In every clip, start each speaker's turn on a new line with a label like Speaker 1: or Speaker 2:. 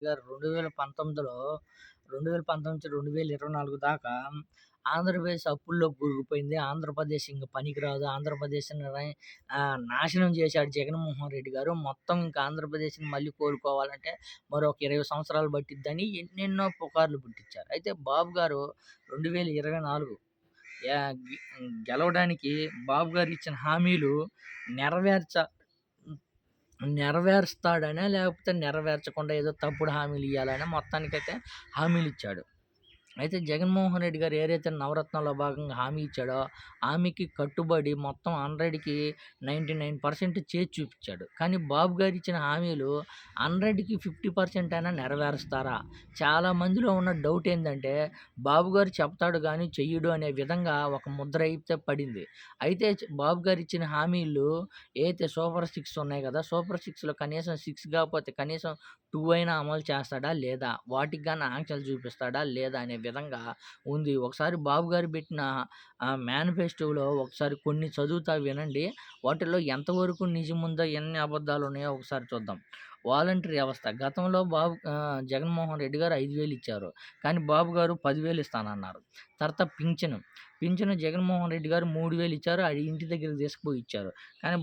Speaker 1: గారు 2019లో 2019-2024 దాకా ఆంధ్రప్రదేశ్ అప్పుల్లో కూరుకుపోయింది. ఆంధ్రప్రదేశ్ ఇంక పనికిరాదు. ఆంధ్రప్రదేశ్‌ని నాశనం చేశాడు జగన్మోహన్ రెడ్డి గారు. మొత్తం ఇంక ఆంధ్రప్రదేశ్‌ని మళ్ళీ కోలుకోవాలంటే మరొక 20 సంవత్సరాలు పట్టిద్దని ఎన్నెన్నో పుకార్లు పుట్టించారు. అయితే బాబు గారు 2024 యా గి గెలవడానికి బాబు గారు ఇచ్చిన హామీలు నెరవేర్చ నెరవేరుస్తాడనా? లేకపోతే నెరవేర్చకుండా ఏదో తప్పుడు హామీలు ఇయ్యాలనా? మొత్తానికైతే హామీలిచ్చాడు. అయితే జగన్మోహన్ రెడ్డి గారు ఏదైతే నవరత్నాల్లో భాగంగా హామీ ఇచ్చాడో, హామీకి కట్టుబడి మొత్తం 100కి 99% చేసి చూపిచ్చాడు. కానీ బాబు గారు ఇచ్చిన హామీలు 100కి 50% అయినా నెరవేరుస్తారా? చాలా మందిలో ఉన్న డౌట్ ఏందంటే, బాబు గారు చెప్తాడు గానీ చెయ్యడు అనే విధంగా ఒక ముద్ర అయితే పడింది. అయితే బాబు గారు ఇచ్చిన హామీలు ఏదైతే సూపర్ 6 ఉన్నాయి గదా! సూపర్ 6లో కనీసం 6 కాకపోతే కనీసం 2 అయినా అమలు చేస్తాడా? లేదా? వాటికి గాని ఆంక్షలు చూపిస్తాడా? లేదా? అనే విధంగా ఉంది. ఒకసారి బాబు గారు పెట్టిన మేనిఫెస్టోలో ఒకసారి కొన్ని చదువుతా వినండి. వాటిల్లో ఎంతవరకు నిజముందో, ఎన్ని అబద్ధాలున్నాయో ఒకసారి చూద్దాం. వాలంటరీ వ్యవస్థ గతంలో జగన్మోహన్ రెడ్డి గారు 5,000 ఇచ్చారు. కానీ బాబు గారు 10,000 ఇస్తానన్నారు. తర్వాత పింఛను జగన్మోహన్ రెడ్డి గారు 3,000 ఇచ్చారు. అది ఇంటి దగ్గరికి తీసుకుపోయి ఇచ్చారు. కానీ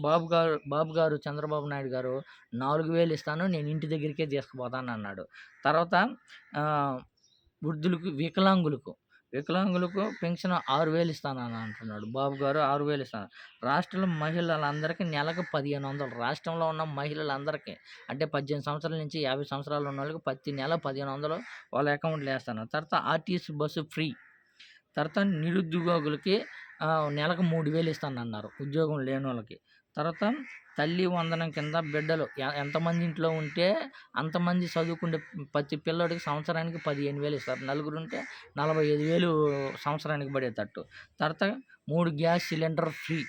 Speaker 1: బాబు గారు చంద్రబాబు నాయుడు గారు 4,000 ఇస్తాను. నేను ఇంటి దగ్గరికే తీసుకుపోతానన్నాడు. తర్వాత ఆహ్, వికలాంగులకు పెన్షన్ 6,000 ఇస్తానని అంటున్నాడు. బాబు గారు 6,000 ఇస్తాను. రాష్ట్రంలో మహిళలందరికీ నెలకు 1,500 రాష్ట్రంలో ఉన్న మహిళలందరికీ అంటే 18 సంవత్సరాల నుంచి 50 సంవత్సరాలు ఉన్నోళ్ళకి ప్రతి నెల 1,500 వాళ్ళ అకౌంట్‌లో ఏస్తాను. తర్వాత ఆర్టీసీ బస్సు ఫ్రీ. తర్వాత నిరుద్యోగులకి నెలకు 3,000 ఇస్తానన్నారు ఉద్యోగం లేనోళ్ళకి. తర్వాత తల్లి వందనం కింద బిడ్డలు ఎంతమంది ఇంట్లో ఉంటే అంతమంది చదువుకునే ప్రతి పిల్లోడికి సంవత్సరానికి 15,000 ఇస్తారు. నలుగురుంటే 45,000 సంవత్సరానికి పడేటట్టు. తర్వాత 3 గ్యాస్ సిలిండర్ ఫ్రీ.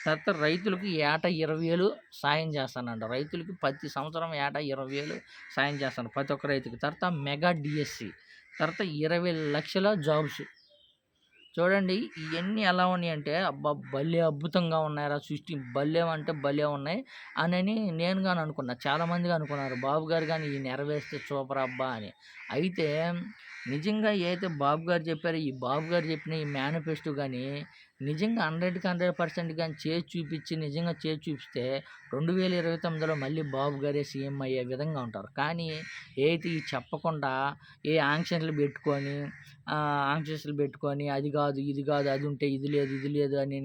Speaker 1: తర్వాత రైతులకి ఏటా 20,000 సాయం చేస్తానంట. రైతులకి ప్రతి సంవత్సరం ఏటా 20,000 సాయం చేస్తాను ప్రతి ఒక్క రైతుకి. తర్వాత మెగా డిఎస్సి. తర్వాత 20,00,000 జాబ్స్. చూడండి ఇయన్నీ ఎలా ఉన్నాయంటే, అబ్బా! భలే అద్భుతంగా ఉన్నాయిరా సృష్టి భలే అంటే భలే ఉన్నాయి అనని నేను గాని అనుకున్నా. చాలామంది అనుకున్నారు. బాబు గారు గాని ఇయి నెరవేరిస్తే సూపర్ అబ్బా! అని. అయితే నిజంగా ఏదైతే బాబు గారు చెప్పారో, ఈ బాబు గారు చెప్పిన ఈ మేనిఫెస్టో గాని నిజంగా 100కి 100% గాని నిజంగా చేసి చూపిస్తే 2029లో మళ్ళీ బాబు గారే సీఎం అయ్యే విధంగా ఉంటారు. కానీ ఏది చెప్పకుండా ఆంక్షలు పెట్టుకొని అది కాదు, ఇది కాదు, అది ఉంటే ఇది లేదు, ఇది లేదు అని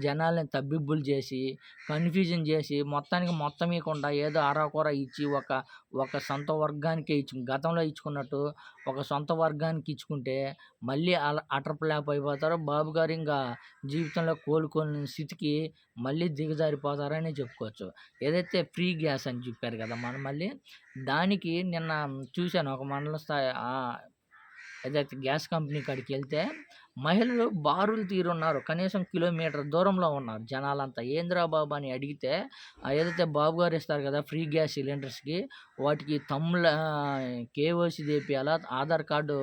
Speaker 1: జనాల్ని తబ్బిబ్బులు చేసి, కన్‌ఫ్యూజన్ చేసి మొత్తానికి మొత్తం ఇయకుండా ఏదో అరాకొర ఇచ్చి ఒక సొంత వర్గానికే గతంలో ఇచ్చుకున్నట్టు ఒక సొంత వర్గానికి ఇచ్చుకుంటే మళ్ళీ అటర్ ఫ్లాప్ అయిపోతారు. బాబు గారు ఇంకా జీవితంలో కోలుకోలేని స్థితికి మళ్ళీ దిగజారిపోతారని చెప్పుకోవచ్చు. ఏదైతే ఫ్రీ గ్యాస్ అని చెప్పారు కదా! మళ్ళీ దానికి నిన్న చూశాను ఒక మండల స్థాయి ఏదైతే గ్యాస్ కంపెనీ కాడికెళ్తే మహిళలు బారులు తీరున్నారు. కనీసం కిలోమీటర్ దూరంలో ఉన్నారు జనాలంతా. ఏందిరా బాబు అని అడిగితే ఏదైతే బాబు గారు ఇస్తారు కదా! ఫ్రీ గ్యాస్ సిలిండర్స్‌కి వాటికి కేవైసీ చేపియాలా, ఆధార్ కార్డు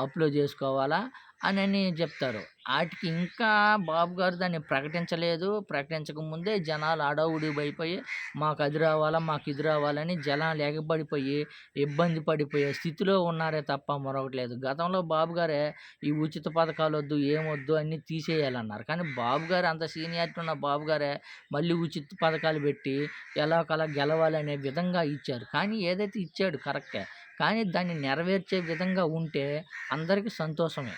Speaker 1: అప్‌లోడ్ చేసుకోవాలా అనని చెప్తారు. ఆటికి ఇంకా బాబు గారు దాన్ని ప్రకటించలేదు. ప్రకటించకముందే జనాలు హడావుడి అయిపోయి మాకు అది రావాలా, మాకు ఇది రావాలని జనాలు ఎగబడిపోయి ఇబ్బంది పడిపోయే స్థితిలో ఉన్నారే తప్ప మరొకటి లేదు. గతంలో బాబు గారే ఈ ఉచిత పథకాలొద్దు, ఏమొద్దు అన్నీ తీసేయాలన్నారు. కానీ బాబు గారు అంత సీనియారిటీ ఉన్న బాబు గారే మళ్ళీ ఉచిత పథకాలు పెట్టి ఎలాగోలా గెలవాలనే విధంగా ఇచ్చారు. కానీ ఏదైతే ఇచ్చాడు కరెక్టే. కానీ దాన్ని నెరవేర్చే విధంగా ఉంటే అందరికీ సంతోషమే.